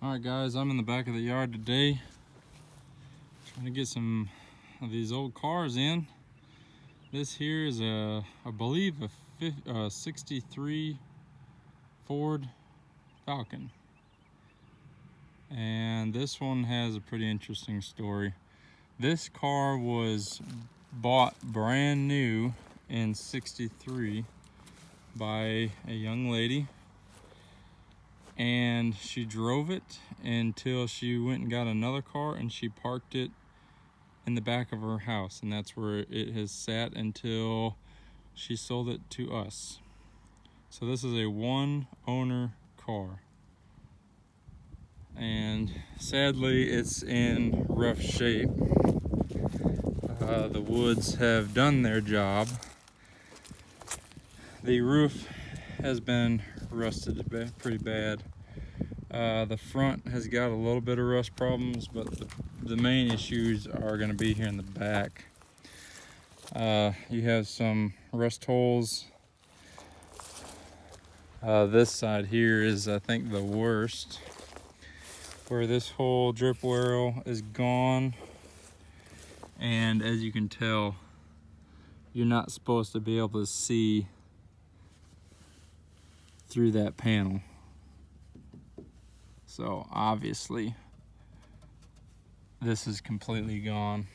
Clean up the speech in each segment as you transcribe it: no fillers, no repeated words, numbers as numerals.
Alright guys, I'm in the back of the yard today trying to get some of these old cars in. This here is I believe a 63 Ford Falcon. And this one has a pretty interesting story. This car was bought brand new in '63 by a young lady, and she drove it until she went and got another car and she parked it in the back of her house, and that's where it has sat until she sold it to us. So this is a one owner car, and sadly it's in rough shape. The woods have done their job. The roof has been rusted pretty bad. The front has got a little bit of rust problems, but the main issues are going to be here in the back. You have some rust holes. This side here is, I think, the worst, where this whole drip well is gone, and as you can tell, you're not supposed to be able to see through that panel. So obviously this is completely gone.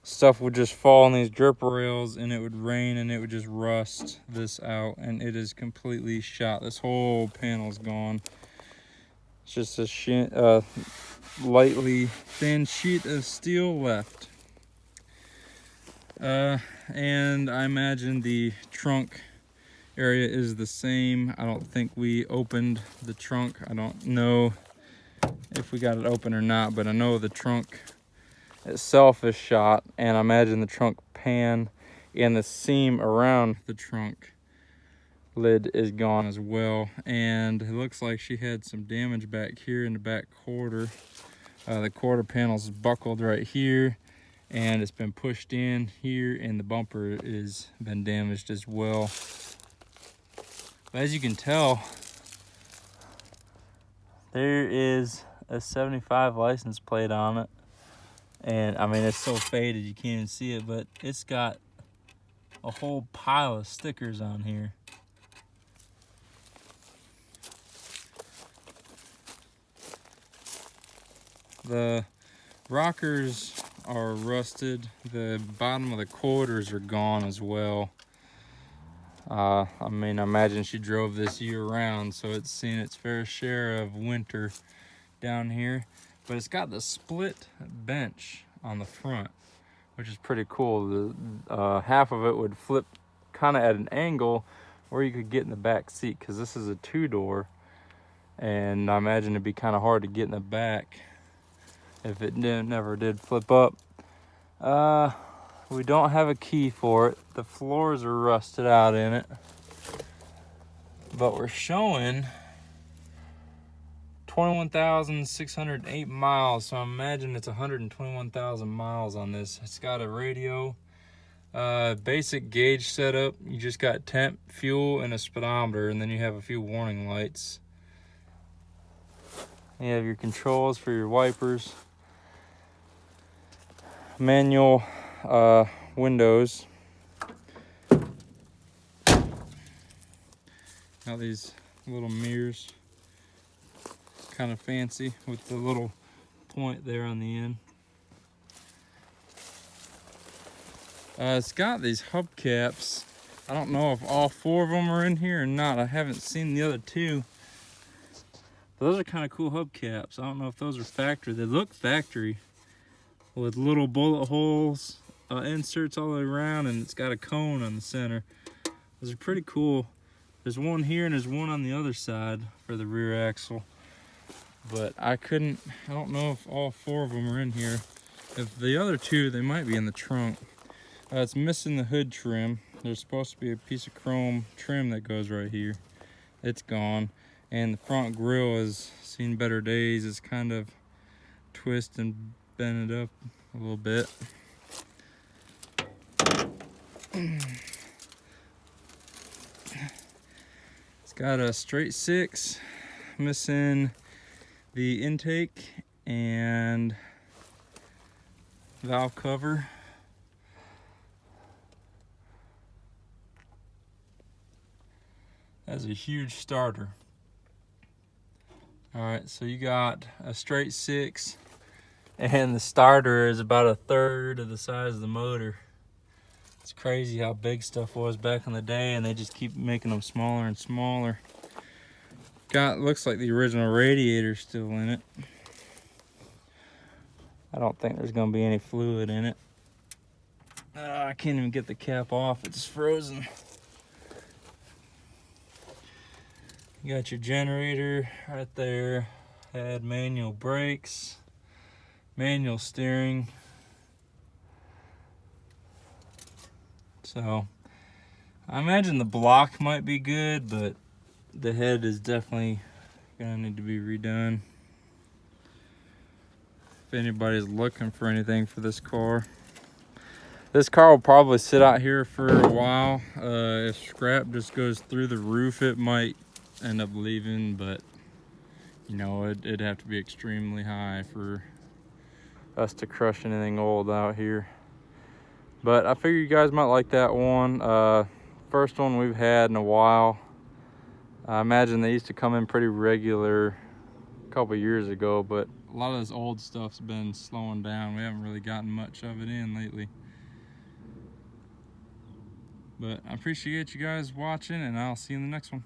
Stuff would just fall on these drip rails and it would rain and it would just rust this out, and it is completely shot. This whole panel is gone. It's just a lightly thin sheet of steel left. And I imagine the trunk area is the same. I don't think we opened the trunk. I don't know if we got it open or not, but I know the trunk itself is shot, and I imagine the trunk pan and the seam around the trunk lid is gone as well. And it looks like she had some damage back here in the back quarter. The quarter panel's buckled right here, and it's been pushed in here, and the bumper is been damaged as well. But as you can tell, there is a 75 license plate on it. And I mean, it's so faded you can't even see it, but it's got a whole pile of stickers on here. The rockers are rusted. The bottom of the quarters are gone as well. I mean, I imagine she drove this year round, so it's seen its fair share of winter down here. But it's got the split bench on the front, which is pretty cool. The half of it would flip kind of at an angle where you could get in the back seat, because this is a two-door, and I imagine it'd be kind of hard to get in the back if it never did flip up. We don't have a key for it. The floors are rusted out in it, but we're showing 21,608 miles, so I imagine it's 121,000 miles on this. It's got a radio, basic gauge setup. You just got temp, fuel, and a speedometer, and then you have a few warning lights. You have your controls for your wipers, manual windows. Got these little mirrors, kind of fancy with the little point there on the end. It's got these hubcaps. I don't know if all four of them are in here or not. I haven't seen the other two. But those are kind of cool hubcaps. I don't know if those are factory. They look factory, with little bullet holes, inserts all the way around, and it's got a cone on the center. Those are pretty cool. There's one here and there's one on the other side for the rear axle. But I don't know if all four of them are in here. If the other two, they might be in the trunk. It's missing the hood trim. There's supposed to be a piece of chrome trim that goes right here. It's gone. And the front grille has seen better days. It's kind of twisted and bent it up a little bit. It's got a straight six, missing the intake and valve cover. That's a huge starter. All right, so you got a straight 6, and the starter is about 1/3 of the size of the motor. It's crazy how big stuff was back in the day, and they just keep making them smaller and smaller. Looks like the original radiator's still in it. I don't think there's gonna be any fluid in it. I can't even get the cap off, it's frozen. You got your generator right there. Had manual brakes, manual steering. So I imagine the block might be good, but the head is definitely gonna need to be redone. If anybody's looking for anything for this car will probably sit out here for a while. If scrap just goes through the roof, it might end up leaving, but you know, it'd have to be extremely high for us to crush anything old out here. But I figure you guys might like that one. First one we've had in a while. I imagine they used to come in pretty regular a couple years ago, but a lot of this old stuff's been slowing down. We haven't really gotten much of it in lately. But I appreciate you guys watching, and I'll see you in the next one.